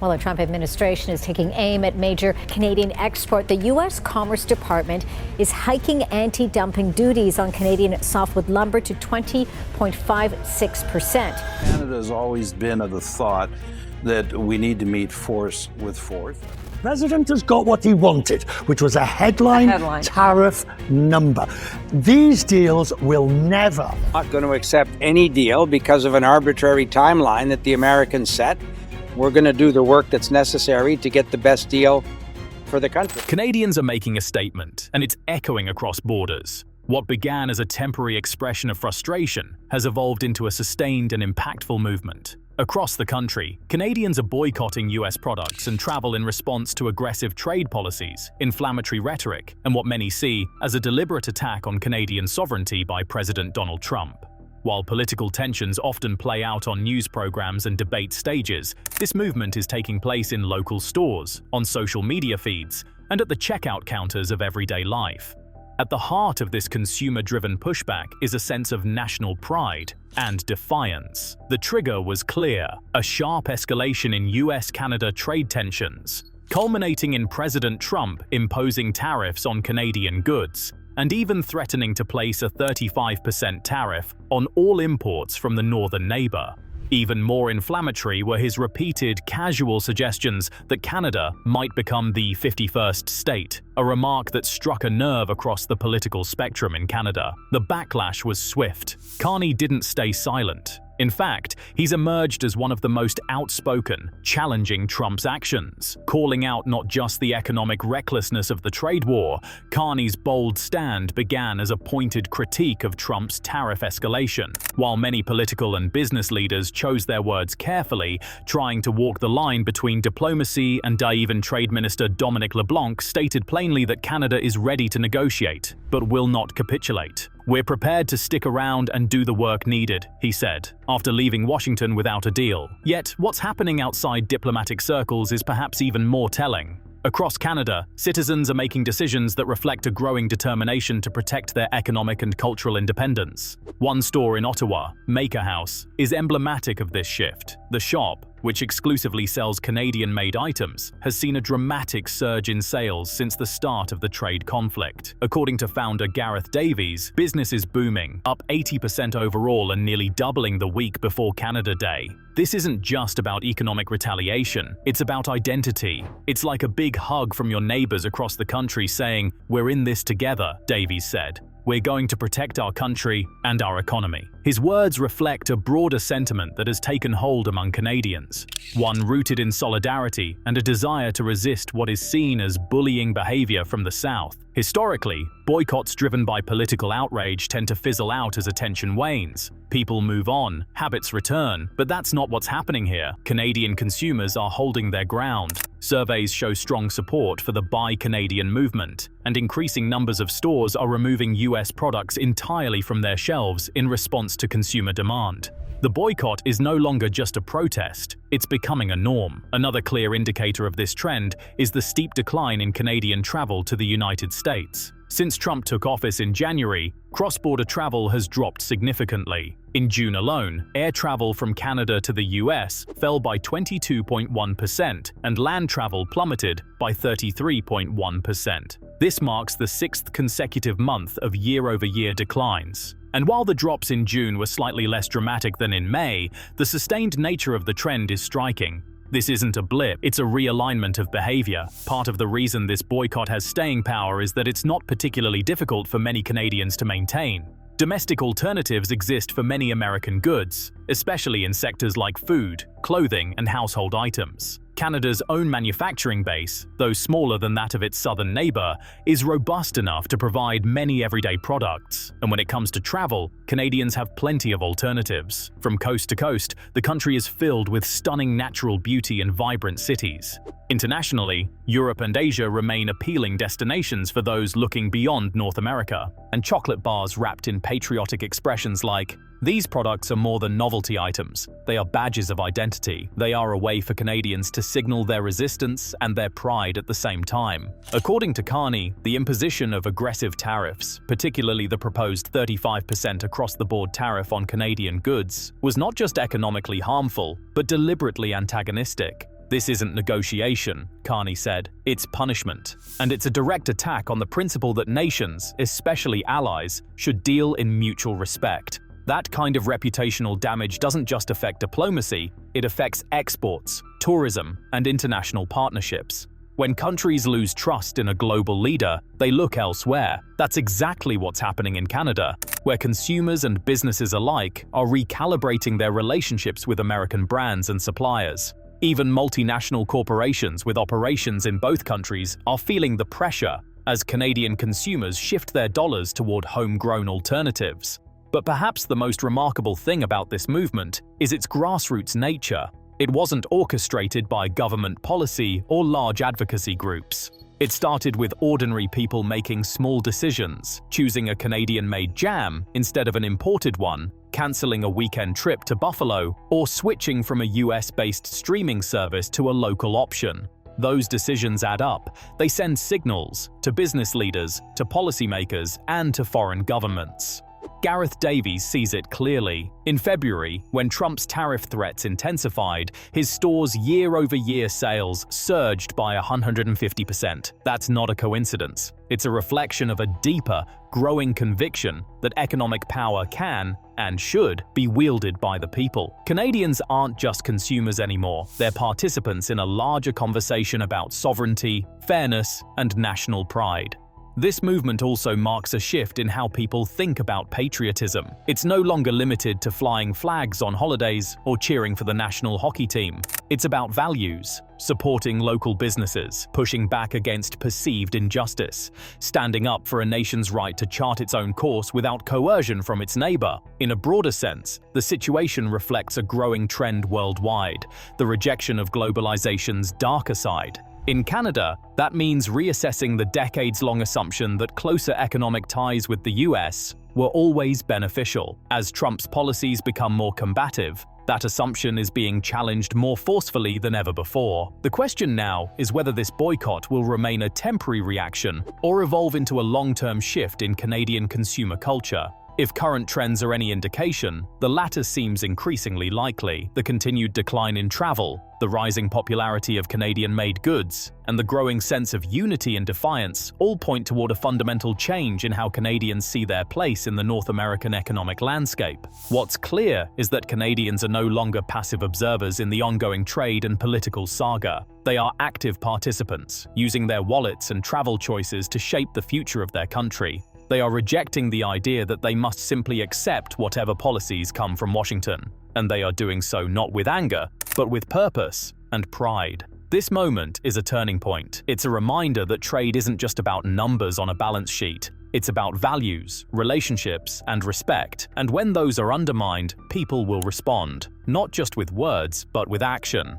While the Trump administration is taking aim at major Canadian export, the U.S. Commerce Department is hiking anti-dumping duties on Canadian softwood lumber to 20.56%. Canada has always been of the thought that we need to meet force with force. The president has got what he wanted, which was a headline tariff number. These deals will never. Not going to accept any deal because of an arbitrary timeline that the Americans set. We're going to do the work that's necessary to get the best deal for the country. Canadians are making a statement, and it's echoing across borders. What began as a temporary expression of frustration has evolved into a sustained and impactful movement. Across the country, Canadians are boycotting U.S. products and travel in response to aggressive trade policies, inflammatory rhetoric, and what many see as a deliberate attack on Canadian sovereignty by President Donald Trump. While political tensions often play out on news programs and debate stages, this movement is taking place in local stores, on social media feeds, and at the checkout counters of everyday life. At the heart of this consumer-driven pushback is a sense of national pride and defiance. The trigger was clear: a sharp escalation in US-Canada trade tensions, culminating in President Trump imposing tariffs on Canadian goods, and even threatening to place a 35% tariff on all imports from the northern neighbor. Even more inflammatory were his repeated, casual suggestions that Canada might become the 51st state, a remark that struck a nerve across the political spectrum in Canada. The backlash was swift. Carney didn't stay silent. In fact, he's emerged as one of the most outspoken, challenging Trump's actions. Calling out not just the economic recklessness of the trade war, Carney's bold stand began as a pointed critique of Trump's tariff escalation. While many political and business leaders chose their words carefully, trying to walk the line between diplomacy and even Trade Minister Dominic LeBlanc stated plainly that Canada is ready to negotiate, but will not capitulate. "We're prepared to stick around and do the work needed," he said, after leaving Washington without a deal. Yet, what's happening outside diplomatic circles is perhaps even more telling. Across Canada, citizens are making decisions that reflect a growing determination to protect their economic and cultural independence. One store in Ottawa, Maker House, is emblematic of this shift. The shop, which exclusively sells Canadian-made items, has seen a dramatic surge in sales since the start of the trade conflict. According to founder Gareth Davies, business is booming, up 80% overall and nearly doubling the week before Canada Day. This isn't just about economic retaliation, it's about identity. It's like a big hug from your neighbors across the country saying, "We're in this together," Davies said. "We're going to protect our country and our economy." His words reflect a broader sentiment that has taken hold among Canadians, one rooted in solidarity and a desire to resist what is seen as bullying behavior from the South. Historically, boycotts driven by political outrage tend to fizzle out as attention wanes. People move on, habits return, but that's not what's happening here. Canadian consumers are holding their ground. Surveys show strong support for the Buy Canadian movement, and increasing numbers of stores are removing US products entirely from their shelves in response to consumer demand. The boycott is no longer just a protest, it's becoming a norm. Another clear indicator of this trend is the steep decline in Canadian travel to the United States. Since Trump took office in January, cross-border travel has dropped significantly. In June alone, air travel from Canada to the US fell by 22.1%, and land travel plummeted by 33.1%. This marks the sixth consecutive month of year-over-year declines. And while the drops in June were slightly less dramatic than in May, the sustained nature of the trend is striking. This isn't a blip, it's a realignment of behavior. Part of the reason this boycott has staying power is that it's not particularly difficult for many Canadians to maintain. Domestic alternatives exist for many American goods, especially in sectors like food, clothing, and household items. Canada's own manufacturing base, though smaller than that of its southern neighbor, is robust enough to provide many everyday products. And when it comes to travel, Canadians have plenty of alternatives. From coast to coast, the country is filled with stunning natural beauty and vibrant cities. Internationally, Europe and Asia remain appealing destinations for those looking beyond North America. And chocolate bars wrapped in patriotic expressions like, "These products are more than novelty items. They are badges of identity. They are a way for Canadians to signal their resistance and their pride at the same time." According to Carney, the imposition of aggressive tariffs, particularly the proposed 35% across-the-board tariff on Canadian goods, was not just economically harmful, but deliberately antagonistic. This isn't negotiation, Carney said. It's punishment. And it's a direct attack on the principle that nations, especially allies, should deal in mutual respect. That kind of reputational damage doesn't just affect diplomacy, it affects exports, tourism, and international partnerships. When countries lose trust in a global leader, they look elsewhere. That's exactly what's happening in Canada, where consumers and businesses alike are recalibrating their relationships with American brands and suppliers. Even multinational corporations with operations in both countries are feeling the pressure as Canadian consumers shift their dollars toward homegrown alternatives. But perhaps the most remarkable thing about this movement is its grassroots nature. It wasn't orchestrated by government policy or large advocacy groups. It started with ordinary people making small decisions, choosing a Canadian-made jam instead of an imported one, cancelling a weekend trip to Buffalo, or switching from a US-based streaming service to a local option. Those decisions add up. They send signals to business leaders, to policymakers, and to foreign governments. Gareth Davies sees it clearly. In February, when Trump's tariff threats intensified, his store's year-over-year sales surged by 150%. That's not a coincidence. It's a reflection of a deeper, growing conviction that economic power can, and should, be wielded by the people. Canadians aren't just consumers anymore. They're participants in a larger conversation about sovereignty, fairness, and national pride. This movement also marks a shift in how people think about patriotism. It's no longer limited to flying flags on holidays or cheering for the national hockey team. It's about values, supporting local businesses, pushing back against perceived injustice, standing up for a nation's right to chart its own course without coercion from its neighbor. In a broader sense, the situation reflects a growing trend worldwide, the rejection of globalization's darker side. In Canada, that means reassessing the decades-long assumption that closer economic ties with the US were always beneficial. As Trump's policies become more combative, that assumption is being challenged more forcefully than ever before. The question now is whether this boycott will remain a temporary reaction or evolve into a long-term shift in Canadian consumer culture. If current trends are any indication, the latter seems increasingly likely. The continued decline in travel, the rising popularity of Canadian-made goods, and the growing sense of unity and defiance all point toward a fundamental change in how Canadians see their place in the North American economic landscape. What's clear is that Canadians are no longer passive observers in the ongoing trade and political saga. They are active participants, using their wallets and travel choices to shape the future of their country. They are rejecting the idea that they must simply accept whatever policies come from Washington. And they are doing so not with anger, but with purpose and pride. This moment is a turning point. It's a reminder that trade isn't just about numbers on a balance sheet. It's about values, relationships, and respect. And when those are undermined, people will respond, not just with words, but with action.